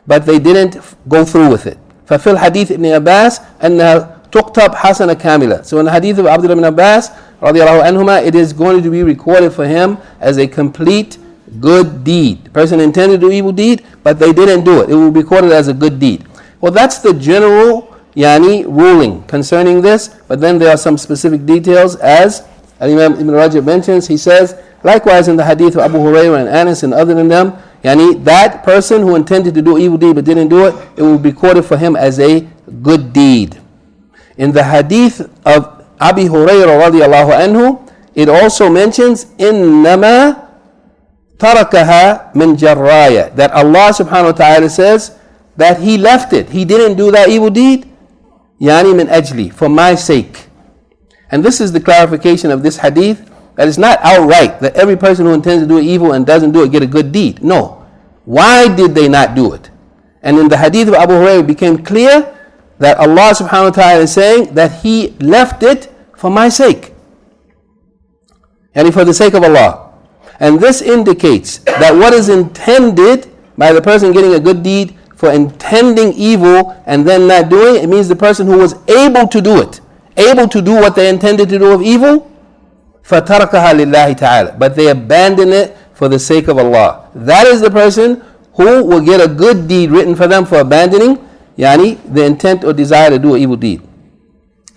but they didn't go through with it. ففي الحديث ابن عباس أنها تكتب حسنة كاملة. So in the hadith of Abdullah ibn Abbas radiallahu anhuma, it is going to be recorded for him as a complete good deed. The person intended to do evil deed, but they didn't do it. It will be recorded as a good deed. Well, that's the general ruling concerning this, but then there are some specific details, as Imam Ibn Rajab mentions. He says, likewise in the hadith of Abu Hurairah and Anas and other than them, that person who intended to do evil deed but didn't do it, it will be recorded for him as a good deed. In the hadith of Abi Hurairah radiallahu anhu, it also mentions إِنَّمَا تَرَكَهَا مِنْ جَرَّايَ, that Allah subhanahu wa ta'ala says that He left it. He didn't do that evil deed, مِنْ أَجْلِي, for my sake. And this is the clarification of this hadith, that it's not outright that every person who intends to do evil and doesn't do it get a good deed. No. Why did they not do it? And in the hadith of Abu Hurairah it became clear that Allah subhanahu wa ta'ala is saying that He left it for my sake. And for the sake of Allah. And this indicates that what is intended by the person getting a good deed for intending evil and then not doing it, it means the person who was able to do it, able to do what they intended to do of evil, فَتَرَكَهَا لِلَّهِ تَعَالَى, but they abandon it for the sake of Allah. That is the person who will get a good deed written for them for abandoning the intent or desire to do an evil deed.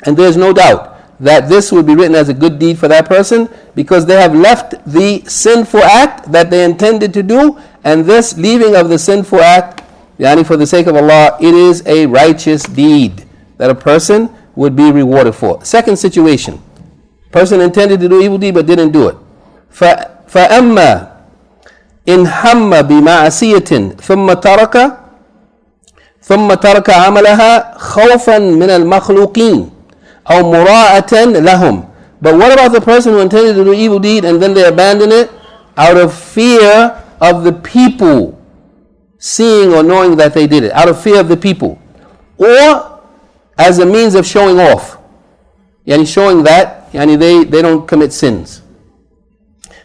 And there is no doubt that this will be written as a good deed for that person, because they have left the sinful act that they intended to do, and this leaving of the sinful act, for the sake of Allah, it is a righteous deed that a person would be rewarded for. Second situation, person intended to do evil deed but didn't do it. فَأَمَّا إِنْ هَمَّ بِمَعْصِيَةٍ ثُمَّ تَرَكَ عَمَلَهَا خَوْفًا مِنَ الْمَخْلُوقِينَ أَوْ مُرَاءَةً لَهُمْ. But what about the person who intended to do evil deed and then they abandon it out of fear of the people seeing or knowing that they did it, out of fear of the people, or as a means of showing off, showing that they don't commit sins?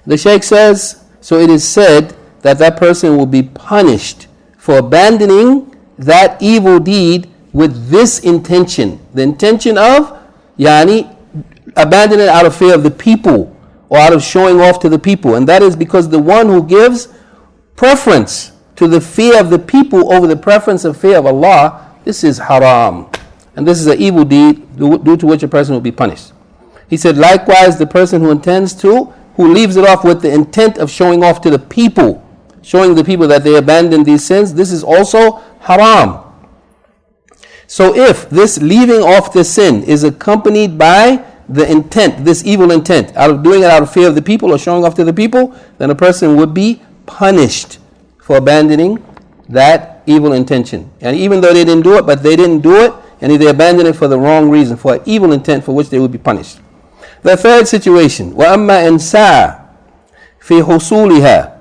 The Shaykh says, so it is said that that person will be punished for abandoning that evil deed with this intention, the intention of abandon it out of fear of the people or out of showing off to the people. And that is because the one who gives preference to the fear of the people over the preference of fear of Allah, this is haram. And this is an evil deed due to which a person will be punished. He said, likewise, the person who who leaves it off with the intent of showing off to the people, showing the people that they abandoned these sins, this is also haram. So if this leaving off the sin is accompanied by the intent, this evil intent, out of doing it out of fear of the people or showing off to the people, then a person would be punished for abandoning that evil intention. And even though they didn't do it, but they didn't do it and they abandon it for the wrong reason, for an evil intent for which they will be punished. The third situation, وَأَمَّا إِنْ سَعَى فِي حُصُولِهَا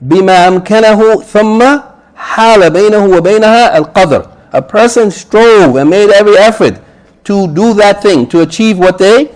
بِمَا أَمْكَنَهُ ثُمَّ حَالَ بَيْنَهُ وَبَيْنَهَا الْقَدْرِ. A person strove and made every effort to do that thing, to achieve what they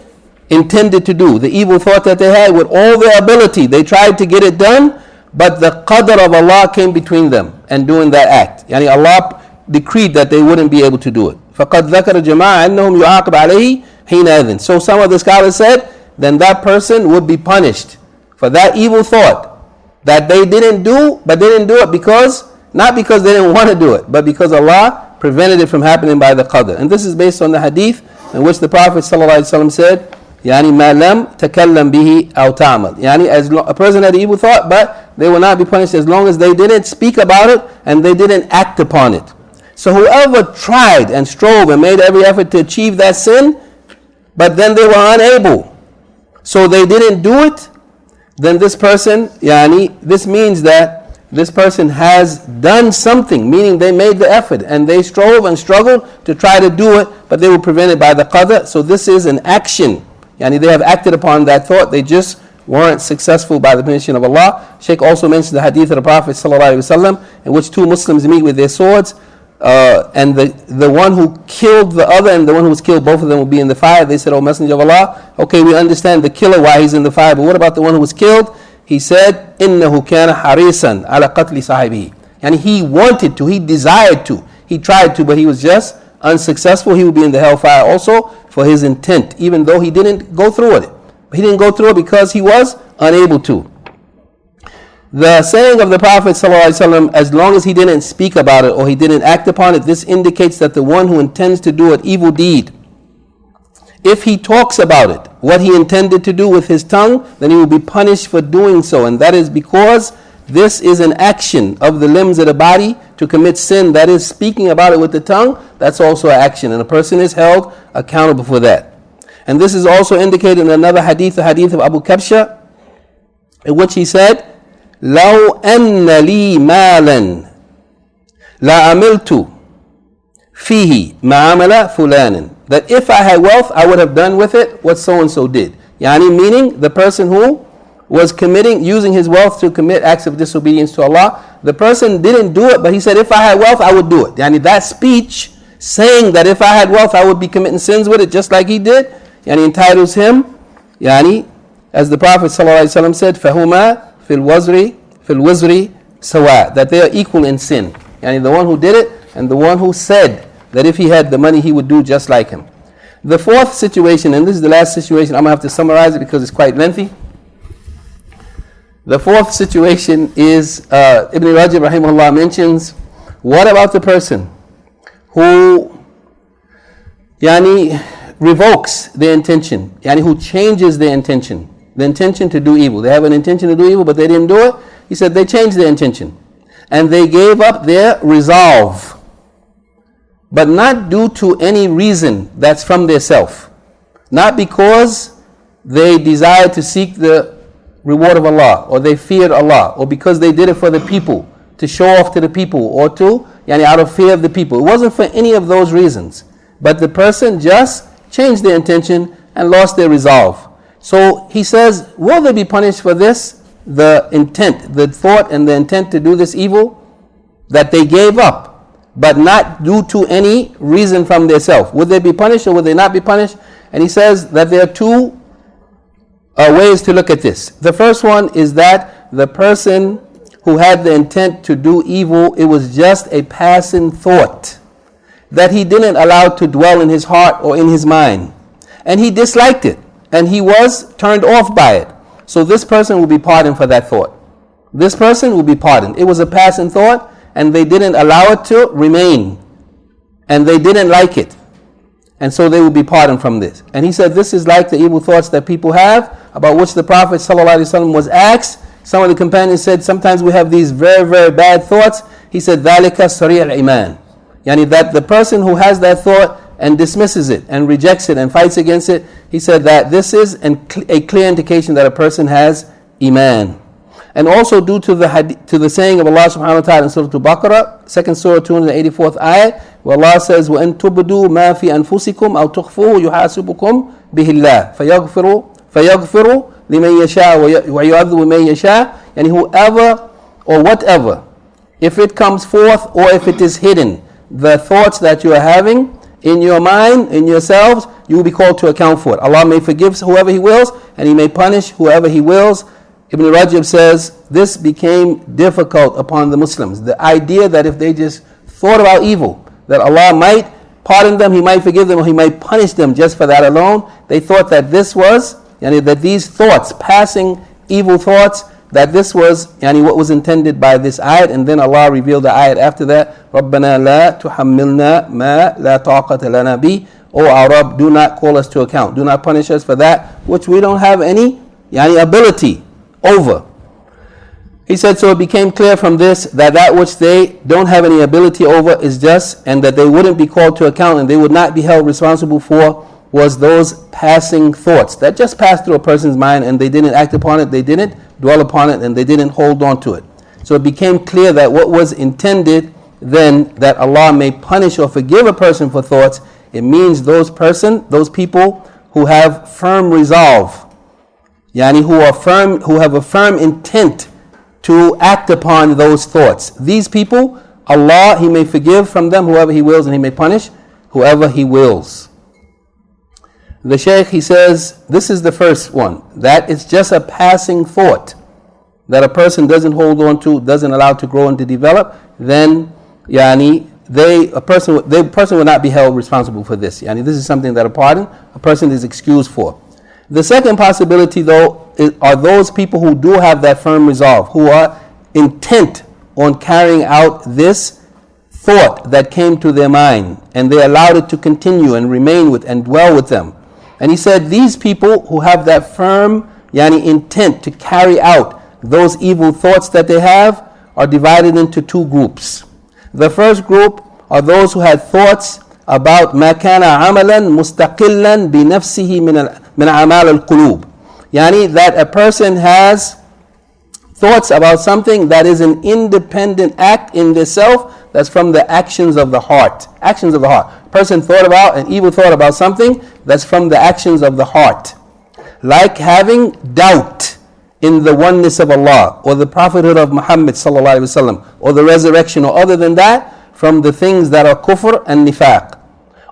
intended to do, the evil thought that they had with all their ability. They tried to get it done, but the qadr of Allah came between them and doing that act. Yani Allah decreed that they wouldn't be able to do it. فَقَدْ ذَكَرَ جَمَاعَ أَنَّهُمْ يُعَاقَبْ عَلَيْهِ حِينَئِذٍ. So some of the scholars said, then that person would be punished for that evil thought that they didn't do, but they didn't do it because, not because they didn't want to do it, but because Allah prevented it from happening by the qadr. And this is based on the hadith in which the Prophet ﷺ said, Yani ma lam takallam bihi aw ta'mal. Yani as a person had an evil thought, but they will not be punished as long as they didn't speak about it and they didn't act upon it. So whoever tried and strove and made every effort to achieve that sin, but then they were unable, so they didn't do it, then this person, this means that this person has done something, meaning they made the effort and they strove and struggled to try to do it, but they were prevented by the qadr. So this is an action. They have acted upon that thought, they just weren't successful by the permission of Allah. Shaykh also mentioned the hadith of the Prophet ﷺ, in which two Muslims meet with their swords, and the one who killed the other and the one who was killed, both of them will be in the fire. They said, "O Messenger of Allah, okay, we understand the killer, why he's in the fire, but what about the one who was killed?" He said, إِنَّهُ كَانَ حَرِيصًا عَلَى قَتْلِ صَاحِبِهِ. And he wanted to, he desired to, he tried to, but he was just unsuccessful. He will be in the hellfire also for his intent, even though he didn't go through it. He didn't go through it because he was unable to. The saying of the Prophet ﷺ, as long as he didn't speak about it or he didn't act upon it, this indicates that the one who intends to do an evil deed, if he talks about it, what he intended to do with his tongue, then he will be punished for doing so. And that is because this is an action of the limbs of the body to commit sin. That is, speaking about it with the tongue, that's also an action. And a person is held accountable for that. And this is also indicated in another hadith, the hadith of Abu Kabsha, in which he said, لَوْ أَنَّ لِي مَالًا لَعَمِلْتُ فِيهِ مَعَمَلَ فُلَانٍ. That if I had wealth, I would have done with it what so-and-so did. Meaning the person who was using his wealth to commit acts of disobedience to Allah. The person didn't do it, but he said, if I had wealth, I would do it. That speech, saying that if I had wealth, I would be committing sins with it, just like he did, entitles him, as the Prophet ﷺ said, فَهُمَا فِي الْوَزْرِ سَوَاء. That they are equal in sin. The one who did it and the one who said that if he had the money, he would do just like him. The fourth situation, and this is the last situation, I'm going to have to summarize it because it's quite lengthy. The fourth situation is, Ibn Rajab rahimahullah mentions, what about the person who revokes their intention, who changes their intention, the intention to do evil. They have an intention to do evil, but they didn't do it. He said they changed their intention and they gave up their resolve, but not due to any reason that's from their self, not because they desired to seek the reward of Allah, or they feared Allah, or because they did it for the people, to show off to the people, or to, out of fear of the people. It wasn't for any of those reasons, but the person just changed their intention and lost their resolve. So he says, will they be punished for this? The intent, the thought and the intent to do this evil that they gave up, but not due to any reason from their self. Would they be punished or would they not be punished? And he says that there are two ways to look at this. The first one is that the person who had the intent to do evil, it was just a passing thought that he didn't allow to dwell in his heart or in his mind, and he disliked it and he was turned off by it. So this person will be pardoned for that thought. This person will be pardoned. It was a passing thought and they didn't allow it to remain, and they didn't like it, and so they will be pardoned from this. And he said this is like the evil thoughts that people have, about which the Prophet ﷺ was asked. Some of the companions said, sometimes we have these very, very bad thoughts. He said, ذَلِكَ سَرِيعَ الْإِيمَانِ. That the person who has that thought and dismisses it and rejects it and fights against it, he said that this is a clear indication that a person has Iman. and also due to the saying of Allah subhanahu wa ta'ala in Surah Al-Baqarah, 2nd Surah, 284th ayah, where Allah says, وَإِن تُبْدُوا مَا فِي أَنفُسِكُمْ أَوْ تُخْفُوهُ يُحَاسِبُكُم بِهِ اللَّهِ فَيَغْفِرُ لِمَن يَشَاءُ وَيُعَذِّبُ مَن يَشَاءُ. And whoever or whatever, if it comes forth or if it is hidden, the thoughts that you are having in your mind, in yourselves, you will be called to account for it. Allah may forgive whoever He wills, and He may punish whoever He wills. Ibn Rajab says, this became difficult upon the Muslims. The idea that if they just thought about evil, that Allah might pardon them, He might forgive them, or He might punish them just for that alone. They thought that this was, that these thoughts, passing evil thoughts, that this was what was intended by this ayat. And then Allah revealed the ayat after that, رَبَّنَا لَا تُحَمِّلْنَا مَا لَا طَاقَةَ لَنَا بِهِ. O our Rabb, do not call us to account. Do not punish us for that which we don't have any ability over. He said, so it became clear from this that which they don't have any ability over is just, and that they wouldn't be called to account and they would not be held responsible for, was those passing thoughts that just passed through a person's mind and they didn't act upon it, they didn't dwell upon it, and they didn't hold on to it. So it became clear that what was intended then, that Allah may punish or forgive a person for thoughts, it means those people who have firm resolve, who have a firm intent to act upon those thoughts. These people, Allah, He may forgive from them whoever He wills, and He may punish whoever He wills. The Shaykh, he says, this is the first one, that it's just a passing thought that a person doesn't hold on to, doesn't allow to grow and to develop, then the person will not be held responsible for this. This is something that a person is excused for. The second possibility, though, are those people who do have that firm resolve, who are intent on carrying out this thought that came to their mind, and they allowed it to continue and remain with and dwell with them. And he said these people who have that firm intent to carry out those evil thoughts that they have are divided into two groups. The first group are those who had thoughts about ما كان عملا مستقلا بنفسه من أعمال القلوب. That a person has thoughts about something that is an independent act in itself, that's from the actions of the heart. Actions of the heart. A person thought about an evil thought about something that's from the actions of the heart. Like having doubt in the oneness of Allah, or the prophethood of Muhammad sallallahu alaihi wasallam, or the resurrection, or other than that, from the things that are kufr and nifaq.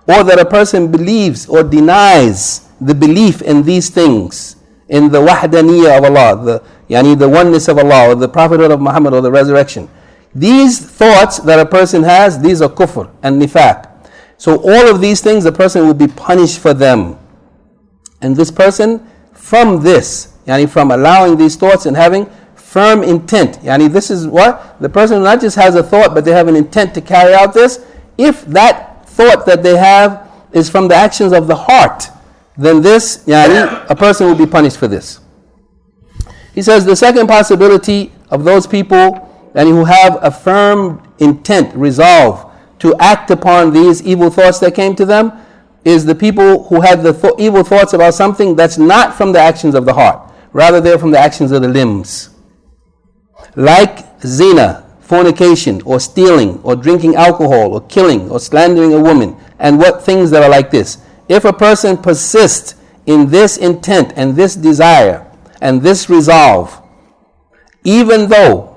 Or that a person believes or denies the belief in these things, in the wahdaniyah of Allah, the oneness of Allah, or the prophethood of Muhammad, or the resurrection. These thoughts that a person has, these are kufr and nifaq. So all of these things, the person will be punished for them. And this person, from this, from allowing these thoughts and having firm intent, this is what the person not just has a thought, but they have an intent to carry out this. If that thought that they have is from the actions of the heart, then this, a person will be punished for this. He says the second possibility of those people who have a firm intent, resolve to act upon these evil thoughts that came to them, is the people who had the evil thoughts about something that's not from the actions of the heart, rather they're from the actions of the limbs. Like zina, fornication, or stealing, or drinking alcohol, or killing, or slandering a woman, and what things that are like this. If a person persists in this intent and this desire and this resolve, even though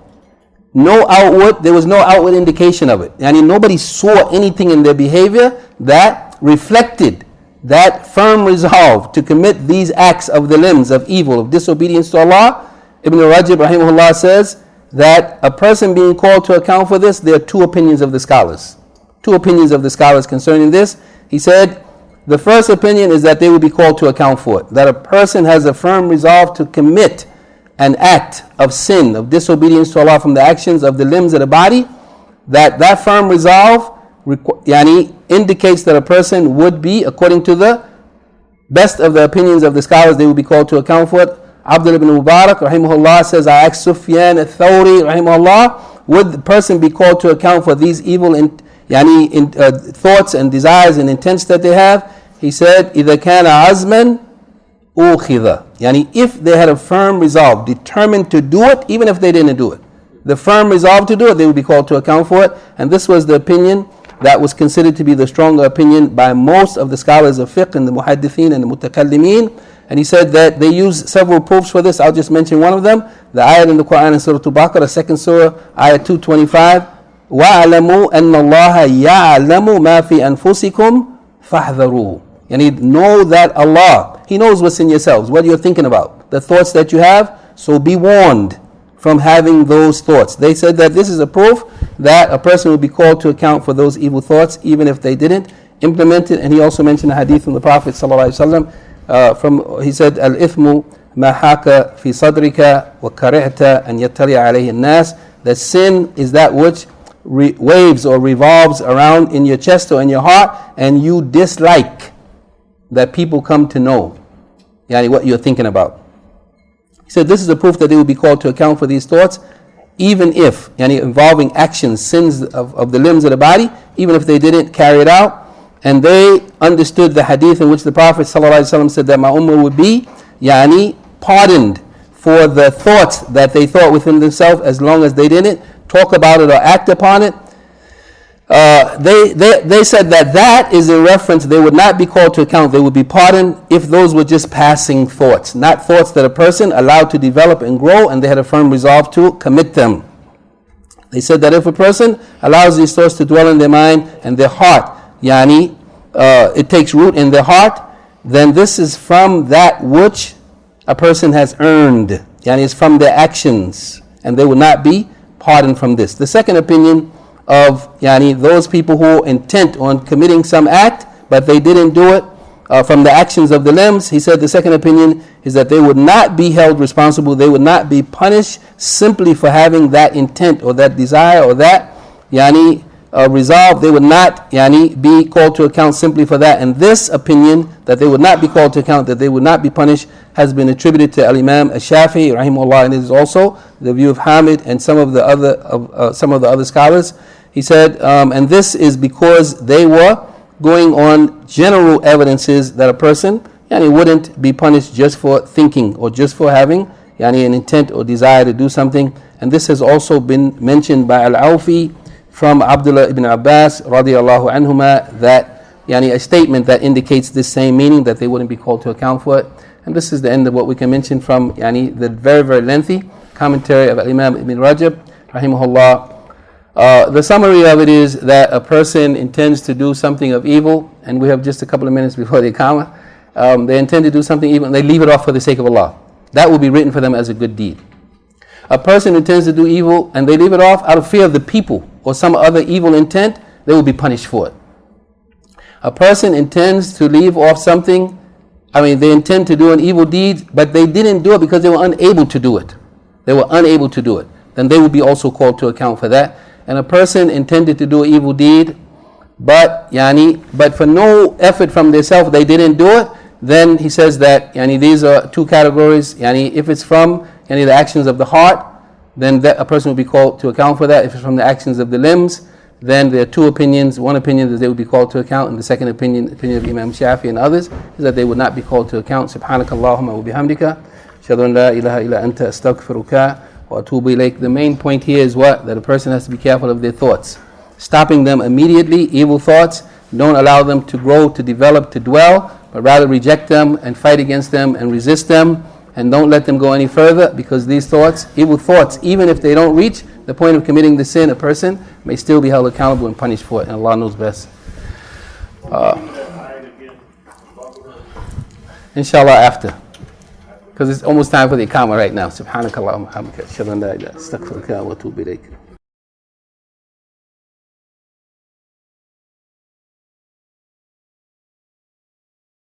there was no outward indication of it, nobody saw anything in their behavior that reflected that firm resolve to commit these acts of the limbs of evil, of disobedience to Allah, Ibn Rajab rahimahullah says that a person being called to account for this, there are two opinions of the scholars. Two opinions of the scholars concerning this. He said, the first opinion is that they will be called to account for it. That a person has a firm resolve to commit an act of sin, of disobedience to Allah from the actions of the limbs of the body, that firm resolve indicates that a person would be, according to the best of the opinions of the scholars, they will be called to account for it. Abdul ibn Mubarak rahimahullah says, I asked Sufyan al-Thawri rahimahullah, would the person be called to account for these evil thoughts and desires and intents that they have? He said, إِذَا كَانَ عَزْمًا أُوخِذَ. Yani if they had a firm resolve, determined to do it, even if they didn't do it. The firm resolve to do it, they would be called to account for it. And this was the opinion that was considered to be the stronger opinion by most of the scholars of fiqh and the muhaddithin and the mutakallimin. And he said that they use several proofs for this. I'll just mention one of them. The ayat in the Quran in Surah Al-Baqarah, second surah, ayat 225. وَاعْلَمُوا أَنَّ اللَّهَ يَعْلَمُ مَا فِي أَنفُسِكُمْ فَاحْذَرُوا. And know that Allah, He knows what's in yourselves, what you're thinking about, the thoughts that you have. So be warned from having those thoughts. They said that this is a proof that a person will be called to account for those evil thoughts, even if they didn't implement it. And he also mentioned a hadith from the Prophet ﷺ. He said, "Al-ithmu ma haka fi sadrika wa karihta an yattali alayhi an-nas." That sin is that which waves or revolves around in your chest or in your heart, and you dislike that people come to know, yani what you're thinking about. He said this is a proof that they will be called to account for these thoughts, even if, yani involving actions, sins of the limbs of the body, even if they didn't carry it out. And they understood the hadith in which the Prophet ﷺ said that my ummah would be pardoned for the thoughts that they thought within themselves, as long as they didn't talk about it or act upon it. They said that is in reference, they would not be called to account, they would be pardoned if those were just passing thoughts, not thoughts that a person allowed to develop and grow and they had a firm resolve to commit them. They said that if a person allows these thoughts to dwell in their mind and their heart, it takes root in their heart, then this is from that which a person has earned, it's from their actions, and they will not be pardoned from this. The second opinion of those people who are intent on committing some act, but they didn't do it from the actions of the limbs, he said the second opinion is that they would not be held responsible, they would not be punished simply for having that intent or that desire or that resolve. They would not be called to account simply for that. And this opinion, that they would not be called to account, that they would not be punished, has been attributed to al-Imam Ash-Shaykh rahimahullah, and it is also the view of Hamid and some of the other scholars. He said, and this is because they were going on general evidences that a person wouldn't be punished just for thinking or just for having an intent or desire to do something. And this has also been mentioned by al-Awfi from Abdullah ibn Abbas radiyallahu anhuma, that a statement that indicates this same meaning, that they wouldn't be called to account for it. And this is the end of what we can mention from the very, very lengthy commentary of Imam Ibn Rajab rahimahullah. The summary of it is that a person intends to do something of evil, and we have just a couple of minutes before the Iqamah. They intend to do something evil and they leave it off for the sake of Allah. That will be written for them as a good deed. A person intends to do evil and they leave it off out of fear of the people or some other evil intent, they will be punished for it. A person intends to leave off something, they intend to do an evil deed, but they didn't do it because they were unable to do it. They were unable to do it. Then they will be also called to account for that. And a person intended to do an evil deed, but for no effort from themselves they didn't do it, then he says that these are two categories. If it's from the actions of the heart, then a person will be called to account for that. If it's from the actions of the limbs, then there are two opinions. One opinion is they would be called to account, and the second opinion of Imam Shafi and others, is that they would not be called to account. Subhanakallahumma wa bihamdika, ashhadu an la ilaha illa anta, astaghfiruka wa atubu ilayk. The main point here is what? That a person has to be careful of their thoughts. Stopping them immediately, evil thoughts. Don't allow them to grow, to develop, to dwell, but rather reject them and fight against them and resist them. And don't let them go any further, because these thoughts, evil thoughts, even if they don't reach the point of committing the sin, a person may still be held accountable and punished for it, and Allah knows best. Inshallah after, because it's almost time for the Iqamah right now. Subhanakallahumma wa bihamdika, ashhadu an la ilaha illa anta, astaghfiruka wa atubu ilayk.